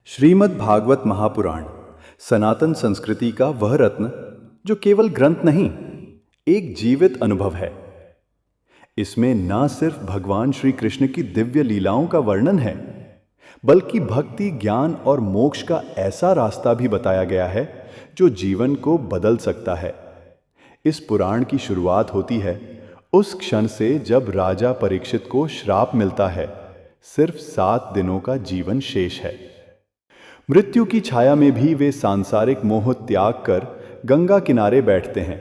श्रीमद् भागवत महापुराण सनातन संस्कृति का वह रत्न जो केवल ग्रंथ नहीं, एक जीवित अनुभव है। इसमें न सिर्फ भगवान श्री कृष्ण की दिव्य लीलाओं का वर्णन है, बल्कि भक्ति, ज्ञान और मोक्ष का ऐसा रास्ता भी बताया गया है जो जीवन को बदल सकता है। इस पुराण की शुरुआत होती है उस क्षण से जब राजा परीक्षित को श्राप मिलता है, सिर्फ 7 दिनों का जीवन शेष है। मृत्यु की छाया में भी वे सांसारिक मोह त्याग कर गंगा किनारे बैठते हैं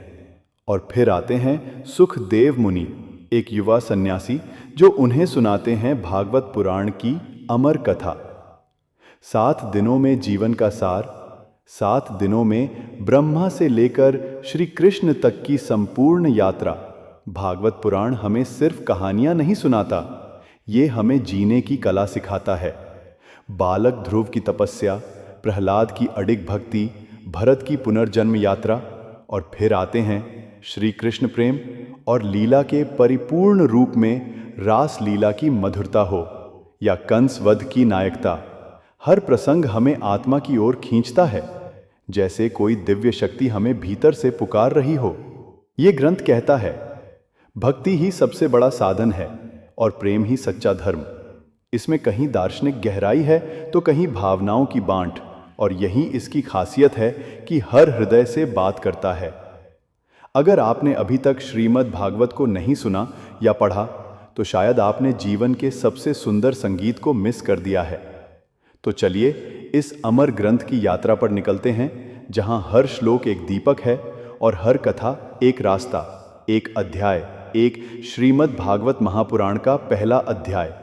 और फिर आते हैं सुखदेव मुनि, एक युवा सन्यासी जो उन्हें सुनाते हैं भागवत पुराण की अमर कथा। 7 दिनों में जीवन का सार, 7 दिनों में ब्रह्मा से लेकर श्री कृष्ण तक की संपूर्ण यात्रा। भागवत पुराण हमें सिर्फ कहानियां नहीं सुनाता, ये हमें जीने की कला सिखाता है। बालक ध्रुव की तपस्या, प्रहलाद की अडिग भक्ति, भरत की पुनर्जन्म यात्रा, और फिर आते हैं श्री कृष्ण प्रेम और लीला के परिपूर्ण रूप में रास लीला की मधुरता हो या कंस वध की नायकता। हर प्रसंग हमें आत्मा की ओर खींचता है, जैसे कोई दिव्य शक्ति हमें भीतर से पुकार रही हो। ये ग्रंथ कहता है, भक्ति ही सबसे बड़ा साधन है और प्रेम ही सच्चा धर्म। इसमें कहीं दार्शनिक गहराई है तो कहीं भावनाओं की बांट, और यही इसकी खासियत है कि हर हृदय से बात करता है। अगर आपने अभी तक श्रीमद् भागवत को नहीं सुना या पढ़ा, तो शायद आपने जीवन के सबसे सुंदर संगीत को मिस कर दिया है। तो चलिए इस अमर ग्रंथ की यात्रा पर निकलते हैं, जहां हर श्लोक एक दीपक है और हर कथा एक रास्ता, एक अध्याय, एक श्रीमद् भागवत महापुराण का पहला अध्याय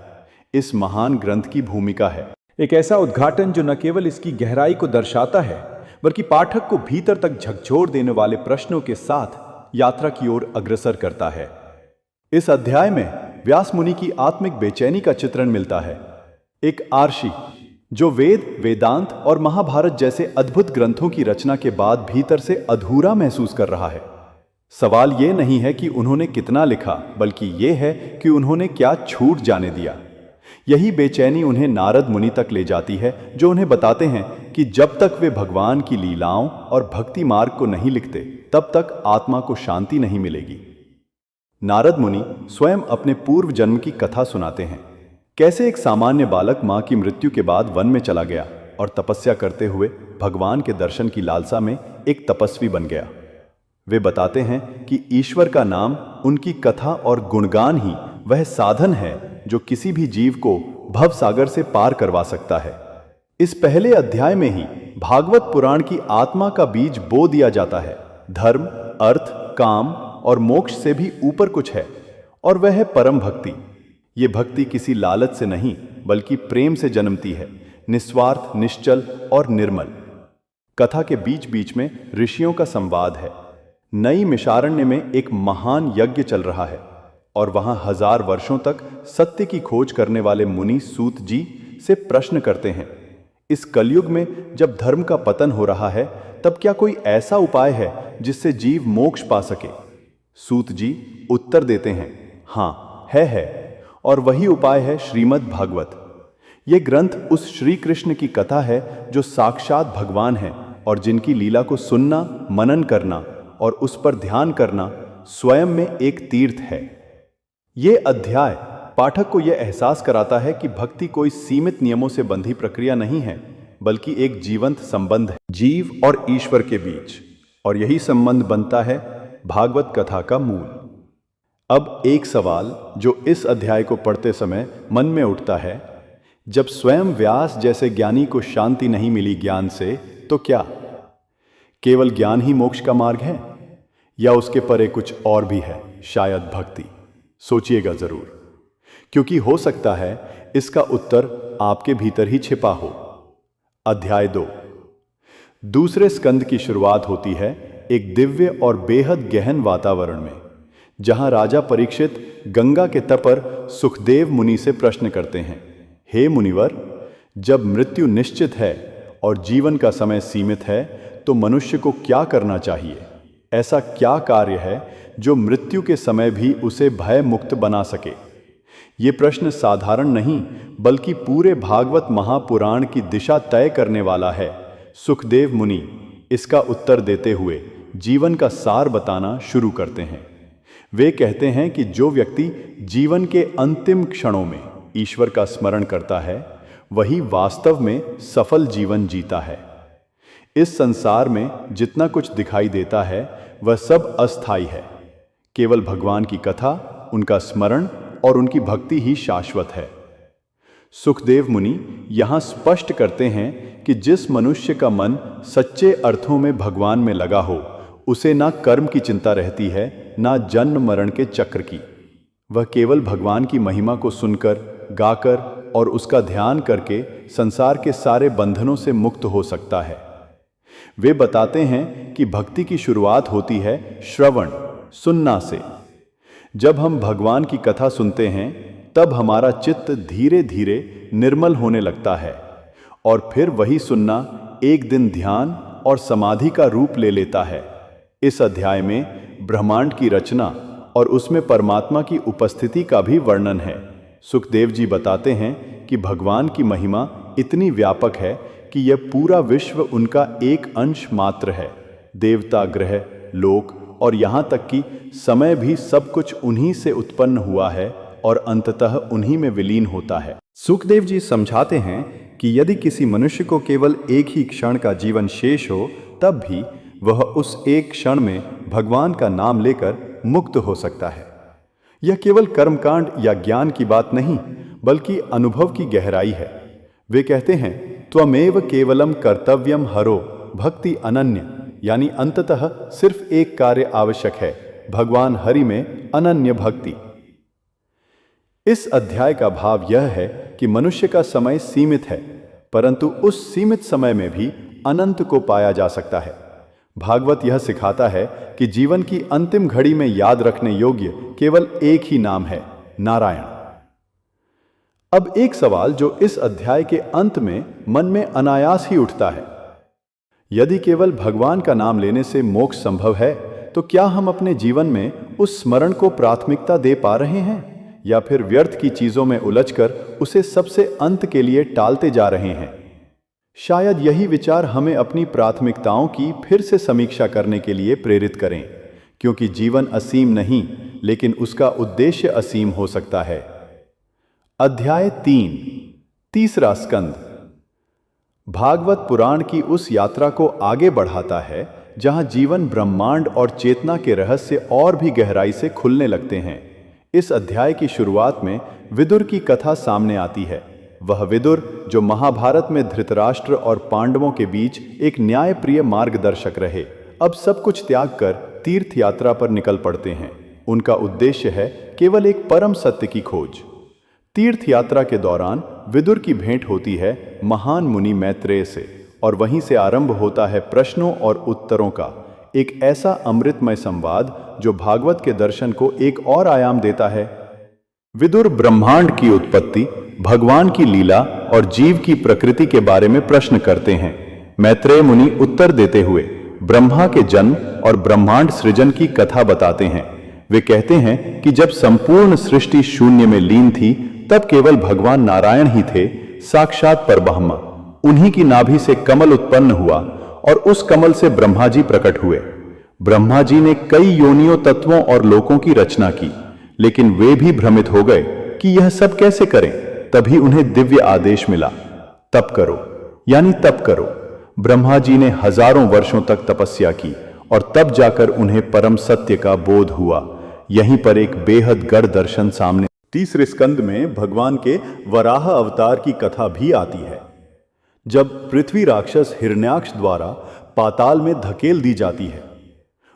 इस महान ग्रंथ की भूमिका है। एक ऐसा उद्घाटन जो न केवल इसकी गहराई को दर्शाता है, बल्कि पाठक को भीतर तक झकझोर देने वाले प्रश्नों के साथ यात्रा की ओर अग्रसर करता है। इस अध्याय में व्यास मुनि की आत्मिक बेचैनी का चित्रण मिलता है। एक आर्षि जो वेद, वेदांत और महाभारत जैसे अद्भुत ग्रंथों की रचना के बाद भीतर से अधूरा महसूस कर रहा है। सवाल ये नहीं है कि उन्होंने कितना लिखा, बल्कि ये है कि उन्होंने क्या छूट जाने दिया। यही बेचैनी उन्हें नारद मुनि तक ले जाती है, जो उन्हें बताते हैं कि जब तक वे भगवान की लीलाओं और भक्ति मार्ग को नहीं लिखते, तब तक आत्मा को शांति नहीं मिलेगी। नारद मुनि स्वयं अपने पूर्व जन्म की कथा सुनाते हैं, कैसे एक सामान्य बालक मां की मृत्यु के बाद वन में चला गया और तपस्या करते हुए भगवान के दर्शन की लालसा में एक तपस्वी बन गया। वे बताते हैं कि ईश्वर का नाम, उनकी कथा और गुणगान ही वह साधन है जो किसी भी जीव को भव सागर से पार करवा सकता है। इस पहले अध्याय में ही भागवत पुराण की आत्मा का बीज बो दिया जाता है। धर्म, अर्थ, काम और मोक्ष से भी ऊपर कुछ है, और वह है परम भक्ति। ये भक्ति किसी लालच से नहीं, बल्कि प्रेम से जन्मती है, निस्वार्थ, निश्चल और निर्मल। कथा के बीच बीच में ऋषियों का संवाद है। नई मिषारण्य में एक महान यज्ञ चल रहा है और वहां 1000 वर्षों तक सत्य की खोज करने वाले मुनि सूत जी से प्रश्न करते हैं, इस कलयुग में जब धर्म का पतन हो रहा है, तब क्या कोई ऐसा उपाय है जिससे जीव मोक्ष पा सके? सूत जी उत्तर देते हैं, हाँ है, और वही उपाय है श्रीमद् भागवत। ये ग्रंथ उस श्री कृष्ण की कथा है जो साक्षात भगवान है और जिनकी लीला को सुनना, मनन करना और उस पर ध्यान करना स्वयं में एक तीर्थ है। ये अध्याय पाठक को यह एहसास कराता है कि भक्ति कोई सीमित नियमों से बंधी प्रक्रिया नहीं है, बल्कि एक जीवंत संबंध है जीव और ईश्वर के बीच, और यही संबंध बनता है भागवत कथा का मूल। अब एक सवाल जो इस अध्याय को पढ़ते समय मन में उठता है, जब स्वयं व्यास जैसे ज्ञानी को शांति नहीं मिली ज्ञान से, तो क्या केवल ज्ञान ही मोक्ष का मार्ग है, या उसके परे कुछ और भी है? शायद भक्ति। सोचिएगा जरूर, क्योंकि हो सकता है इसका उत्तर आपके भीतर ही छिपा हो। अध्याय 2। दूसरे स्कंद की शुरुआत होती है एक दिव्य और बेहद गहन वातावरण में, जहां राजा परीक्षित गंगा के तट पर सुखदेव मुनि से प्रश्न करते हैं, हे मुनिवर, जब मृत्यु निश्चित है और जीवन का समय सीमित है, तो मनुष्य को क्या करना चाहिए? ऐसा क्या कार्य है जो मृत्यु के समय भी उसे भय मुक्त बना सके? ये प्रश्न साधारण नहीं बल्कि पूरे भागवत महापुराण की दिशा तय करने वाला है। सुखदेव मुनि इसका उत्तर देते हुए जीवन का सार बताना शुरू करते हैं। वे कहते हैं कि जो व्यक्ति जीवन के अंतिम क्षणों में ईश्वर का स्मरण करता है वही वास्तव में सफल जीवन जीता है। इस संसार में जितना कुछ दिखाई देता है वह सब अस्थायी है। केवल भगवान की कथा, उनका स्मरण और उनकी भक्ति ही शाश्वत है। सुखदेव मुनि यहाँ स्पष्ट करते हैं कि जिस मनुष्य का मन सच्चे अर्थों में भगवान में लगा हो उसे ना कर्म की चिंता रहती है, ना जन्म मरण के चक्र की। वह केवल भगवान की महिमा को सुनकर, गाकर और उसका ध्यान करके संसार के सारे बंधनों से मुक्त हो सकता है। वे बताते हैं कि भक्ति की शुरुआत होती है श्रवण, सुनना से। जब हम भगवान की कथा सुनते हैं तब हमारा चित्त धीरे धीरे निर्मल होने लगता है और फिर वही सुनना एक दिन ध्यान और समाधि का रूप ले लेता है। इस अध्याय में ब्रह्मांड की रचना और उसमें परमात्मा की उपस्थिति का भी वर्णन है। सुखदेव जी बताते हैं कि भगवान की महिमा इतनी व्यापक है कि यह पूरा विश्व उनका एक अंश मात्र है। देवता, ग्रह, लोक और यहाँ तक कि समय भी सब कुछ उन्हीं से उत्पन्न हुआ है और अंततः उन्हीं में विलीन होता है। सुखदेव जी समझाते हैं कि यदि किसी मनुष्य को केवल एक ही क्षण का जीवन शेष हो तब भी वह उस एक क्षण में भगवान का नाम लेकर मुक्त हो सकता है। यह केवल कर्मकांड या ज्ञान की बात नहीं बल्कि अनुभव की गहराई है। वे कहते हैं त्वमेव केवलम कर्तव्यम हरो भक्ति अनन्य, यानी अंततः सिर्फ एक कार्य आवश्यक है, भगवान हरि में अनन्य भक्ति। इस अध्याय का भाव यह है कि मनुष्य का समय सीमित है, परंतु उस सीमित समय में भी अनंत को पाया जा सकता है। भागवत यह सिखाता है कि जीवन की अंतिम घड़ी में याद रखने योग्य केवल एक ही नाम है, नारायण। अब एक सवाल जो इस अध्याय के अंत में मन में अनायास ही उठता है, यदि केवल भगवान का नाम लेने से मोक्ष संभव है तो क्या हम अपने जीवन में उस स्मरण को प्राथमिकता दे पा रहे हैं या फिर व्यर्थ की चीजों में उलझकर उसे सबसे अंत के लिए टालते जा रहे हैं? शायद यही विचार हमें अपनी प्राथमिकताओं की फिर से समीक्षा करने के लिए प्रेरित करें, क्योंकि जीवन असीम नहीं लेकिन उसका उद्देश्य असीम हो सकता है। अध्याय 3, तीसरा स्कंद भागवत पुराण की उस यात्रा को आगे बढ़ाता है जहां जीवन, ब्रह्मांड और चेतना के रहस्य और भी गहराई से खुलने लगते हैं। इस अध्याय की शुरुआत में विदुर की कथा सामने आती है। वह विदुर जो महाभारत में धृतराष्ट्र और पांडवों के बीच एक न्यायप्रिय मार्गदर्शक रहे, अब सब कुछ त्याग कर तीर्थ यात्रा पर निकल पड़ते हैं। उनका उद्देश्य है केवल एक परम सत्य की खोज। तीर्थ यात्रा के दौरान विदुर की भेंट होती है महान मुनि मैत्रेय से और वहीं से आरंभ होता है प्रश्नों और उत्तरों का एक ऐसा अमृतमय संवाद जो भागवत के दर्शन को एक और आयाम देता है। विदुर ब्रह्मांड की उत्पत्ति, भगवान की लीला और जीव की प्रकृति के बारे में प्रश्न करते हैं। मैत्रेय मुनि उत्तर देते हुए ब्रह्मा के जन्म और ब्रह्मांड सृजन की कथा बताते हैं। वे कहते हैं कि जब संपूर्ण सृष्टि शून्य में लीन थी तब केवल भगवान नारायण ही थे, साक्षात परब्रह्म। उन्हीं की नाभि से कमल उत्पन्न हुआ और उस कमल से ब्रह्मा जी प्रकट हुए। ब्रह्मा जी ने कई योनियों, तत्वों और लोकों की रचना की, लेकिन वे भी भ्रमित हो गए कि यह सब कैसे करें। तभी उन्हें दिव्य आदेश मिला, तप करो, यानी तप करो। ब्रह्मा जी ने हजारों वर्षों तक तपस्या की और तब जाकर उन्हें परम सत्य का बोध हुआ। यहीं पर एक बेहद गढ़ दर्शन सामने। तीसरे स्कंद में भगवान के वराह अवतार की कथा भी आती है। जब पृथ्वी राक्षस हिरण्याक्ष द्वारा पाताल में धकेल दी जाती है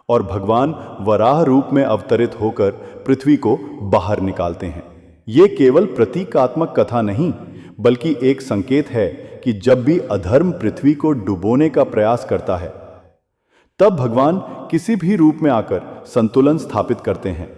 और भगवान वराह रूप में अवतरित होकर पृथ्वी को बाहर निकालते हैं। ये केवल प्रतीकात्मक कथा नहीं बल्कि एक संकेत है कि जब भी अधर्म पृथ्वी को डुबोने का प्रयास करता है तब भगवान किसी भी रूप में आकर संतुलन स्थापित करते हैं।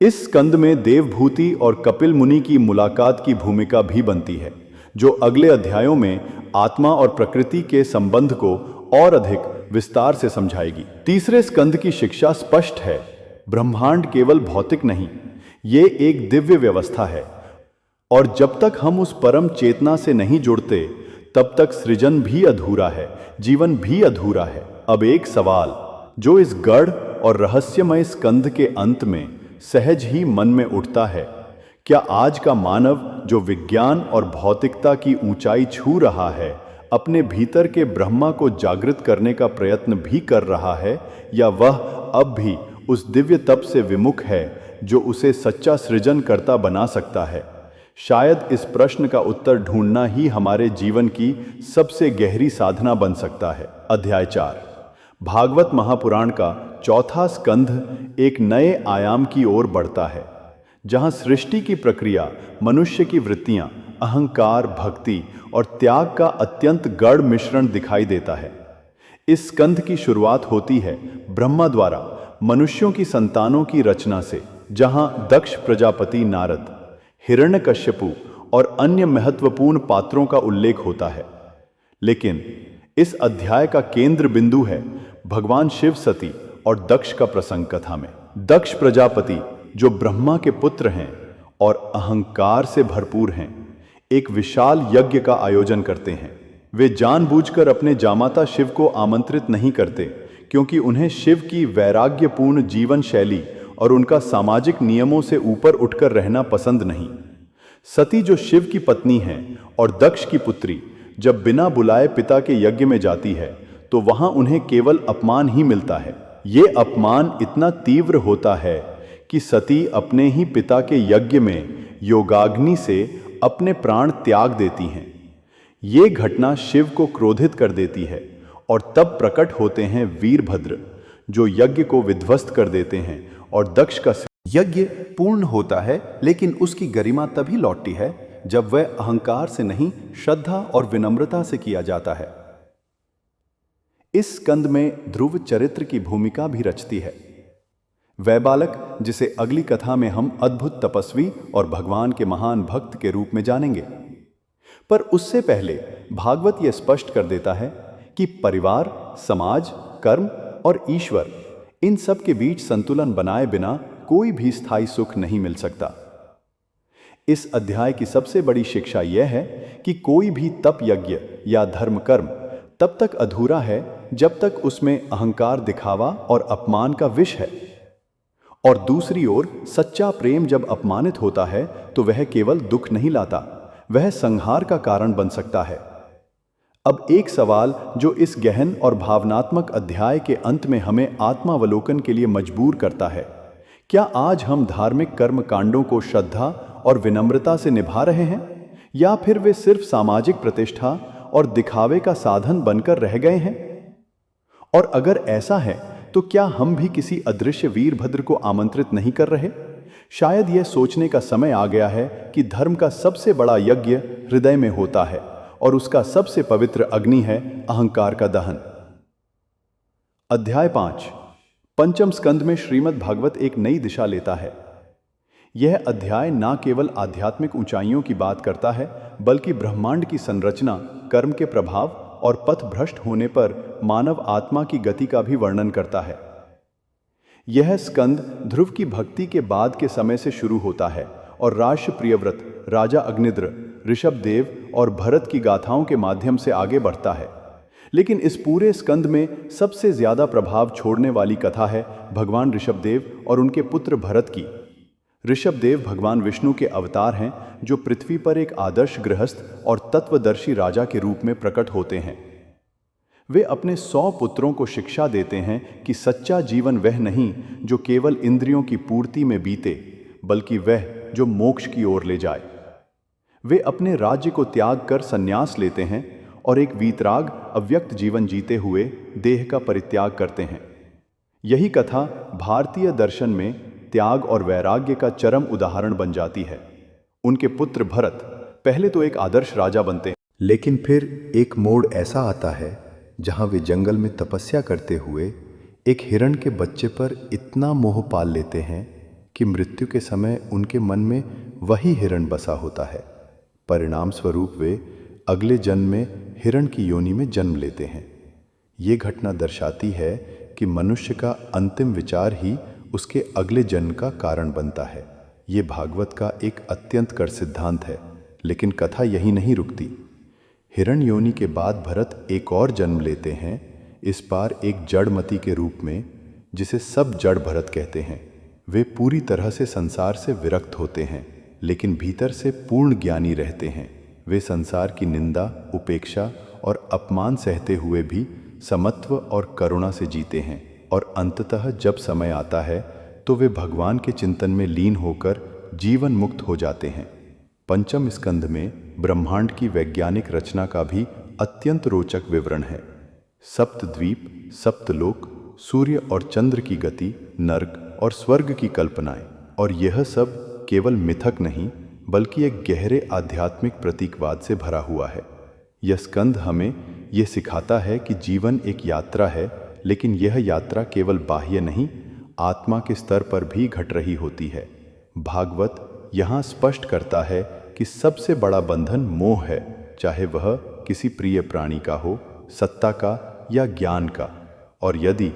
इस स्कंद में देवभूति और कपिल मुनि की मुलाकात की भूमिका भी बनती है, जो अगले अध्यायों में आत्मा और प्रकृति के संबंध को और अधिक विस्तार से समझाएगी। तीसरे स्कंद की शिक्षा स्पष्ट है, ब्रह्मांड केवल भौतिक नहीं, ये एक दिव्य व्यवस्था है। और जब तक हम उस परम चेतना से नहीं जुड़ते तब तक सृजन भी अधूरा है, जीवन भी अधूरा है। अब एक सवाल जो इस गढ़ और रहस्यमय स्कंध के अंत में सहज ही मन में उठता है, क्या आज का मानव जो विज्ञान और भौतिकता की ऊंचाई छू रहा है, अपने भीतर के ब्रह्मा को जागृत करने का प्रयत्न भी कर रहा है, या वह अब भी उस दिव्य तप से विमुख है जो उसे सच्चा सृजनकर्ता बना सकता है? शायद इस प्रश्न का उत्तर ढूंढना ही हमारे जीवन की सबसे गहरी साधना बन सकता है। अध्याय 4। भागवत महापुराण का चौथा स्कंध एक नए आयाम की ओर बढ़ता है, जहां सृष्टि की प्रक्रिया, मनुष्य की वृत्तियां, अहंकार, भक्ति और त्याग का अत्यंत गढ़ मिश्रण दिखाई देता है। इस स्कंध की शुरुआत होती है ब्रह्मा द्वारा मनुष्यों की संतानों की रचना से, जहां दक्ष प्रजापति, नारद, हिरण्यकश्यपु और अन्य महत्वपूर्ण पात्रों का उल्लेख होता है। लेकिन इस अध्याय का केंद्र बिंदु है भगवान शिव, सती और दक्ष का प्रसंग कथा में। दक्ष प्रजापति, जो ब्रह्मा के पुत्र हैं और अहंकार से भरपूर हैं, एक विशाल यज्ञ का आयोजन करते हैं। वे जानबूझकर अपने जामाता शिव को आमंत्रित नहीं करते, क्योंकि उन्हें शिव की वैराग्यपूर्ण जीवन शैली और उनका सामाजिक नियमों से ऊपर उठकर रहना पसंद नहीं। सती, जो शिव की पत्नी है और दक्ष की पुत्री, जब बिना बुलाए पिता के यज्ञ में जाती है तो वहां उन्हें केवल अपमान ही मिलता है। ये अपमान इतना तीव्र होता है कि सती अपने ही पिता के यज्ञ में योगाग्नि से अपने प्राण त्याग देती हैं। ये घटना शिव को क्रोधित कर देती है और तब प्रकट होते हैं वीरभद्र, जो यज्ञ को विध्वस्त कर देते हैं और दक्ष का यज्ञ पूर्ण होता है, लेकिन उसकी गरिमा तभी लौटती है जब वह अहंकार से नहीं, श्रद्धा और विनम्रता से किया जाता है। इस स्कंद में ध्रुव चरित्र की भूमिका भी रचती है। वह बालक जिसे अगली कथा में हम अद्भुत तपस्वी और भगवान के महान भक्त के रूप में जानेंगे। पर उससे पहले भागवत यह स्पष्ट कर देता है कि परिवार, समाज, कर्म और ईश्वर, इन सब के बीच संतुलन बनाए बिना कोई भी स्थायी सुख नहीं मिल सकता। इस अध्याय की सबसे बड़ी शिक्षा यह है कि कोई भी तप, यज्ञ या धर्म कर्म तब तक अधूरा है जब तक उसमें अहंकार, दिखावा और अपमान का विष है। और दूसरी ओर सच्चा प्रेम जब अपमानित होता है तो वह केवल दुख नहीं लाता, वह संहार का कारण बन सकता है। अब एक सवाल जो इस गहन और भावनात्मक अध्याय के अंत में हमें आत्मावलोकन के लिए मजबूर करता है, क्या आज हम धार्मिक कर्म कांडों को श्रद्धा और विनम्रता से निभा रहे हैं, या फिर वे सिर्फ सामाजिक प्रतिष्ठा और दिखावे का साधन बनकर रह गए हैं? और अगर ऐसा है तो क्या हम भी किसी अदृश्य वीरभद्र को आमंत्रित नहीं कर रहे? शायद यह सोचने का समय आ गया है कि धर्म का सबसे बड़ा यज्ञ हृदय में होता है और उसका सबसे पवित्र अग्नि है अहंकार का दहन। अध्याय 5। पंचम स्कंद में श्रीमद् भागवत एक नई दिशा लेता है। यह अध्याय न केवल आध्यात्मिक ऊंचाइयों की बात करता है, बल्कि ब्रह्मांड की संरचना, कर्म के प्रभाव और पथ भ्रष्ट होने पर मानव आत्मा की गति का भी वर्णन करता है। यह स्कंद ध्रुव की भक्ति के बाद के समय से शुरू होता है और राष्ट्र प्रियव्रत, राजा अग्निद्र, ऋषभदेव और भरत की गाथाओं के माध्यम से आगे बढ़ता है। लेकिन इस पूरे स्कंद में सबसे ज्यादा प्रभाव छोड़ने वाली कथा है भगवान ऋषभदेव और उनके पुत्र भरत की। ऋषभदेव भगवान विष्णु के अवतार हैं, जो पृथ्वी पर एक आदर्श गृहस्थ और तत्वदर्शी राजा के रूप में प्रकट होते हैं। वे अपने 100 पुत्रों को शिक्षा देते हैं कि सच्चा जीवन वह नहीं जो केवल इंद्रियों की पूर्ति में बीते, बल्कि वह जो मोक्ष की ओर ले जाए। वे अपने राज्य को त्याग कर संन्यास लेते हैं और एक वीतराग, अव्यक्त जीवन जीते हुए देह का परित्याग करते हैं। यही कथा भारतीय दर्शन में त्याग और वैराग्य का चरम उदाहरण बन जाती है। उनके पुत्र भरत पहले तो एक आदर्श राजा बनते हैं, लेकिन फिर एक मोड़ ऐसा आता है जहां वे जंगल में तपस्या करते हुए एक हिरण के बच्चे पर इतना मोह पाल लेते हैं कि मृत्यु के समय उनके मन में वही हिरण बसा होता है। परिणाम स्वरूप वे अगले जन्म में हिरण की योनि में जन्म लेते हैं। ये घटना दर्शाती है कि मनुष्य का अंतिम विचार ही उसके अगले जन्म का कारण बनता है। ये भागवत का एक अत्यंत कर सिद्धांत है, लेकिन कथा यही नहीं रुकती। हिरण्योनि के बाद भरत एक और जन्म लेते हैं, इस बार एक जड़मती के रूप में, जिसे सब जड़ भरत कहते हैं। वे पूरी तरह से संसार से विरक्त होते हैं, लेकिन भीतर से पूर्ण ज्ञानी रहते हैं। वे संसार की निंदा, उपेक्षा और अपमान सहते हुए भी समत्व और करुणा से जीते हैं, और अंततः जब समय आता है तो वे भगवान के चिंतन में लीन होकर जीवन मुक्त हो जाते हैं। पंचम स्कंध में ब्रह्मांड की वैज्ञानिक रचना का भी अत्यंत रोचक विवरण है। सप्तद्वीप, सप्तलोक, सूर्य और चंद्र की गति, नर्क और स्वर्ग की कल्पनाएं, और यह सब केवल मिथक नहीं बल्कि एक गहरे आध्यात्मिक प्रतीकवाद से भरा हुआ है। यह स्कंध हमें यह सिखाता है कि जीवन एक यात्रा है, लेकिन यह यात्रा केवल बाह्य नहीं, आत्मा के स्तर पर भी घट रही होती है। भागवत यहाँ स्पष्ट करता है कि सबसे बड़ा बंधन मोह है, चाहे वह किसी प्रिय प्राणी का हो, सत्ता का या ज्ञान का। और यदि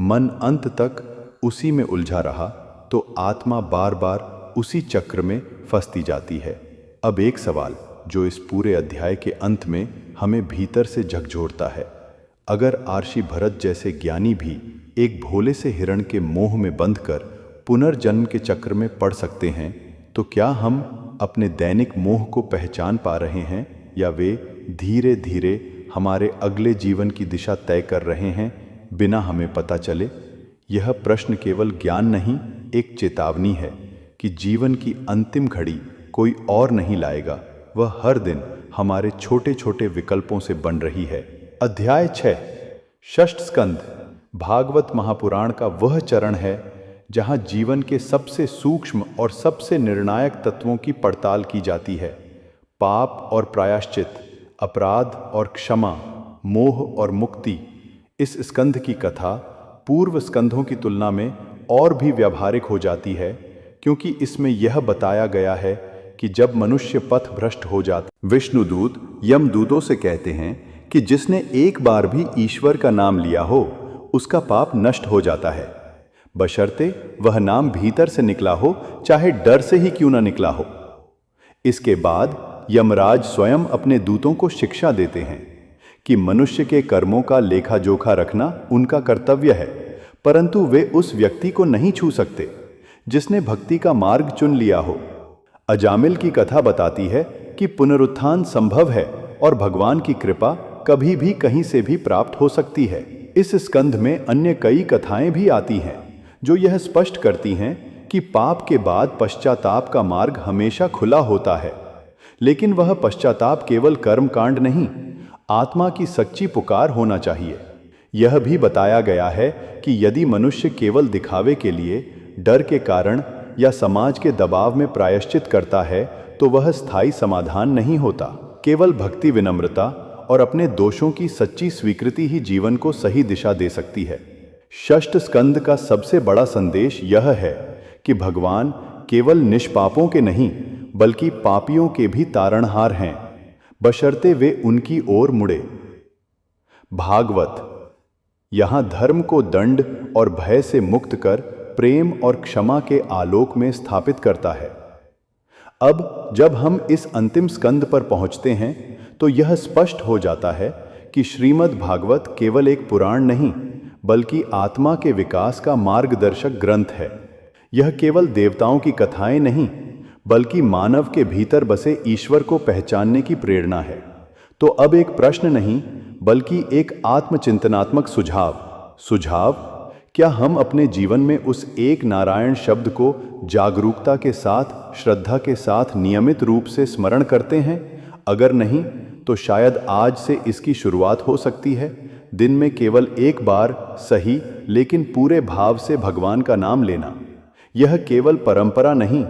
मन अंत तक उसी में उलझा रहा तो आत्मा बार बार उसी चक्र में फंसती जाती है। अब एक सवाल जो इस पूरे अध्याय के अंत में हमें भीतर से झकझोरता है, अगर आर्षि भरत जैसे ज्ञानी भी एक भोले से हिरण के मोह में बंधकर पुनर्जन्म के चक्र में पड़ सकते हैं, तो क्या हम अपने दैनिक मोह को पहचान पा रहे हैं, या वे धीरे धीरे हमारे अगले जीवन की दिशा तय कर रहे हैं बिना हमें पता चले? यह प्रश्न केवल ज्ञान नहीं, एक चेतावनी है कि जीवन की अंतिम घड़ी कोई और नहीं लाएगा, वह हर दिन हमारे छोटे छोटे विकल्पों से बन रही है। अध्याय 6, षष्ठ स्कंध। भागवत महापुराण का वह चरण है जहां जीवन के सबसे सूक्ष्म और सबसे निर्णायक तत्वों की पड़ताल की जाती है। पाप और प्रायश्चित, अपराध और क्षमा, मोह और मुक्ति। इस स्कंध की कथा पूर्व स्कंधों की तुलना में और भी व्यावहारिक हो जाती है, क्योंकि इसमें यह बताया गया है कि जब मनुष्य पथ भ्रष्ट हो जाता, विष्णुदूत यमदूतों से कहते हैं कि जिसने एक बार भी ईश्वर का नाम लिया हो उसका पाप नष्ट हो जाता है, बशर्ते वह नाम भीतर से निकला हो, चाहे डर से ही क्यों ना निकला हो। इसके बाद यमराज स्वयं अपने दूतों को शिक्षा देते हैं कि मनुष्य के कर्मों का लेखा जोखा रखना उनका कर्तव्य है, परंतु वे उस व्यक्ति को नहीं छू सकते जिसने भक्ति का मार्ग चुन लिया हो। अजामिल की कथा बताती है कि पुनरुत्थान संभव है और भगवान की कृपा कभी भी कहीं से भी प्राप्त हो सकती है। इस स्कंध में अन्य कई कथाएं भी आती हैं जो यह स्पष्ट करती हैं कि पाप के बाद पश्चाताप का मार्ग हमेशा खुला होता है, लेकिन वह पश्चाताप केवल कर्मकांड नहीं, आत्मा की सच्ची पुकार होना चाहिए। यह भी बताया गया है कि यदि मनुष्य केवल दिखावे के लिए, डर के कारण या समाज के दबाव में प्रायश्चित करता है तो वह स्थायी समाधान नहीं होता। केवल भक्ति, विनम्रता और अपने दोषों की सच्ची स्वीकृति ही जीवन को सही दिशा दे सकती है। षष्ठ स्कंद का सबसे बड़ा संदेश यह है कि भगवान केवल निष्पापों के नहीं बल्कि पापियों के भी तारणहार हैं, बशर्ते वे उनकी ओर मुड़े। भागवत यहाँ धर्म को दंड और भय से मुक्त कर प्रेम और क्षमा के आलोक में स्थापित करता है। अब जब हम इस अंतिम स्कंद पर पहुंचते हैं तो यह स्पष्ट हो जाता है कि श्रीमद् भागवत केवल एक पुराण नहीं बल्कि आत्मा के विकास का मार्गदर्शक ग्रंथ है। यह केवल देवताओं की कथाएं नहीं बल्कि मानव के भीतर बसे ईश्वर को पहचानने की प्रेरणा है। तो अब एक प्रश्न नहीं बल्कि एक आत्मचिंतनात्मक सुझाव, क्या हम अपने जीवन में उस एक नारायण शब्द को जागरूकता के साथ, श्रद्धा के साथ नियमित रूप से स्मरण करते हैं? अगर नहीं तो शायद आज से इसकी शुरुआत हो सकती है। दिन में केवल एक बार सही लेकिन पूरे भाव से भगवान का नाम लेना। यह केवल परंपरा नहीं,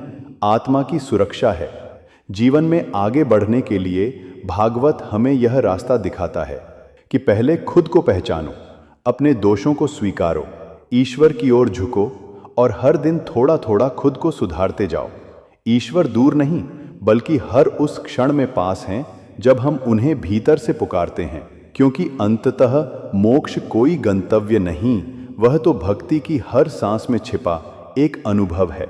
आत्मा की सुरक्षा है। जीवन में आगे बढ़ने के लिए भागवत हमें यह रास्ता दिखाता है कि पहले खुद को पहचानो, अपने दोषों को स्वीकारो, ईश्वर की ओर झुको और हर दिन थोड़ा थोड़ा खुद को सुधारते जाओ। ईश्वर दूर नहीं बल्कि हर उस क्षण में पास हैं जब हम उन्हें भीतर से पुकारते हैं, क्योंकि अंततः मोक्ष कोई गंतव्य नहीं, वह तो भक्ति की हर सांस में छिपा एक अनुभव है।